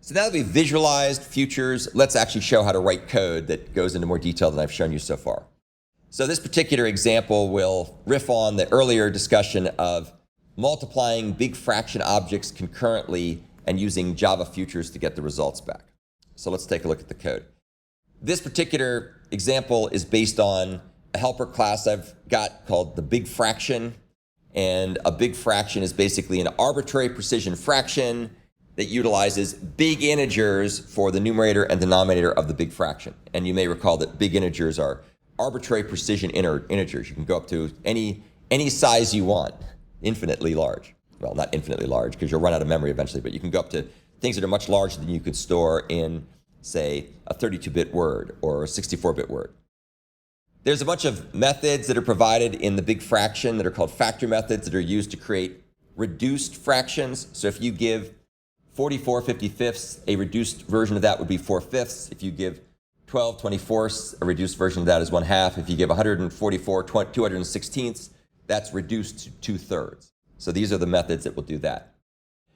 So now that we've visualized futures, let's actually show how to write code that goes into more detail than I've shown you so far. So this particular example will riff on the earlier discussion of multiplying big fraction objects concurrently and using Java futures to get the results back. So let's take a look at the code. This particular example is based on a helper class I've got called the BigFraction. And a big fraction is basically an arbitrary precision fraction that utilizes big integers for the numerator and denominator of the big fraction. And you may recall that big integers are arbitrary precision integers. You can go up to any size you want, infinitely large. Well, not infinitely large, because you'll run out of memory eventually, but you can go up to things that are much larger than you could store in, say, a 32-bit word or a 64-bit word. There's a bunch of methods that are provided in the big fraction that are called factor methods that are used to create reduced fractions. So if you give 44 55ths, a reduced version of that would be 4/5. If you give 12 24ths, a reduced version of that is 1/2. If you give 144 216ths, that's reduced to 2/3. So these are the methods that will do that.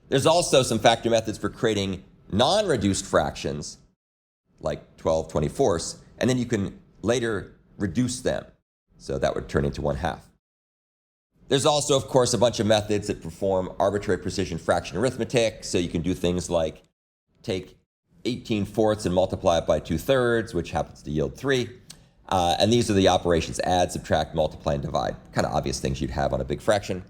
There's also some factor methods for creating non-reduced fractions, like 12 24ths, and then you can later reduce them. So that would turn into 1/2. There's also, of course, a bunch of methods that perform arbitrary precision fraction arithmetic. So you can do things like take 18/4 and multiply it by 2/3, which happens to yield 3. And these are the operations: add, subtract, multiply, and divide. Kind of obvious things you'd have on a big fraction.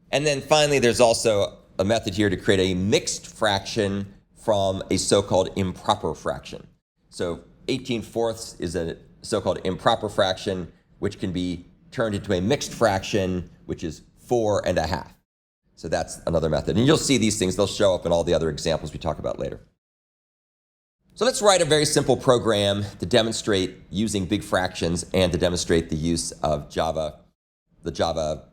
And then finally, there's also a method here to create a mixed fraction from a so-called improper fraction. So 18/4 is a so-called improper fraction, which can be turned into a mixed fraction, which is 4.5. So that's another method. And you'll see these things, they'll show up in all the other examples we talk about later. So let's write a very simple program to demonstrate using big fractions and to demonstrate the use of Java, the Java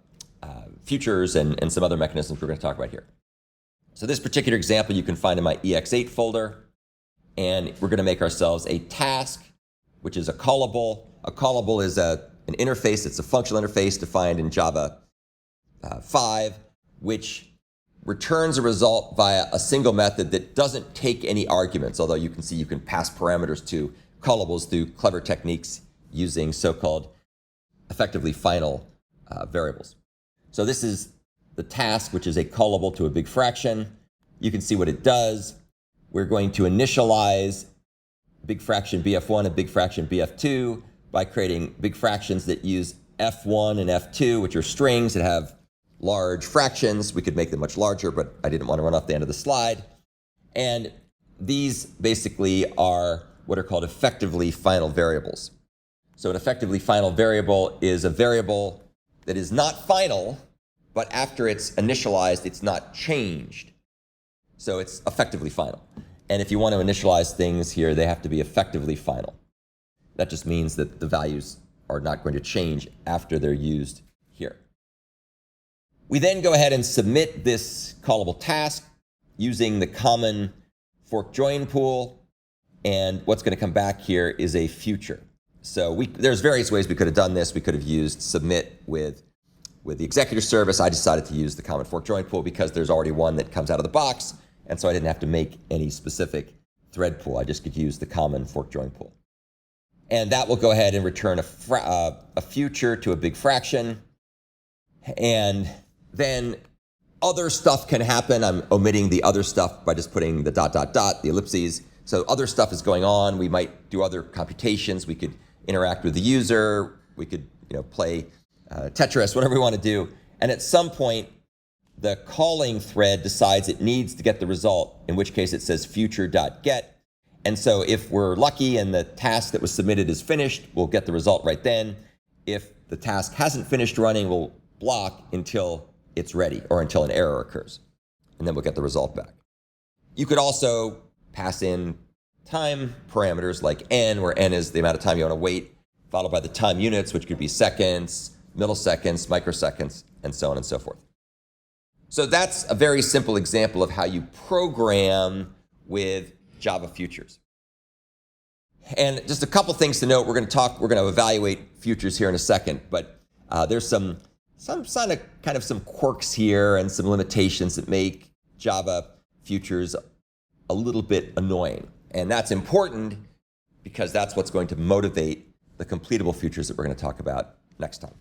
futures and some other mechanisms we're going to talk about here. So this particular example you can find in my EX8 folder. And we're going to make ourselves a task, which is a callable. A callable is an interface. It's a functional interface defined in Java 5, which returns a result via a single method that doesn't take any arguments, although you can see you can pass parameters to callables through clever techniques using so-called effectively final variables. So this is the task, which is a callable to a big fraction. You can see what it does. We're going to initialize big fraction BF1 and big fraction BF2 by creating big fractions that use F1 and F2, which are strings that have large fractions. We could make them much larger, but I didn't want to run off the end of the slide. And these basically are what are called effectively final variables. So an effectively final variable is a variable that is not final, but after it's initialized, it's not changed. So it's effectively final. And if you want to initialize things here, they have to be effectively final. That just means that the values are not going to change after they're used here. We then go ahead and submit this callable task using the common fork join pool. And what's going to come back here is a future. So there's various ways we could have done this. We could have used submit with the executor service. I decided to use the common fork join pool because there's already one that comes out of the box. And so I didn't have to make any specific thread pool. I just could use the common fork join pool. And that will go ahead and return a future to a big fraction. And then other stuff can happen. I'm omitting the other stuff by just putting the ... the ellipses. So other stuff is going on. We might do other computations. We could interact with the user. We could play Tetris, whatever we want to do. And at some point, the calling thread decides it needs to get the result, in which case it says future.get. And so if we're lucky and the task that was submitted is finished, we'll get the result right then. If the task hasn't finished running, we'll block until it's ready or until an error occurs. And then we'll get the result back. You could also pass in time parameters like n, where n is the amount of time you want to wait, followed by the time units, which could be seconds, milliseconds, microseconds, and so on and so forth. So that's a very simple example of how you program with Java futures. And just a couple things to note. We're going to evaluate futures here in a second, but there's some kind of some quirks here and some limitations that make Java futures a little bit annoying. And that's important because that's what's going to motivate the completable futures that we're going to talk about next time.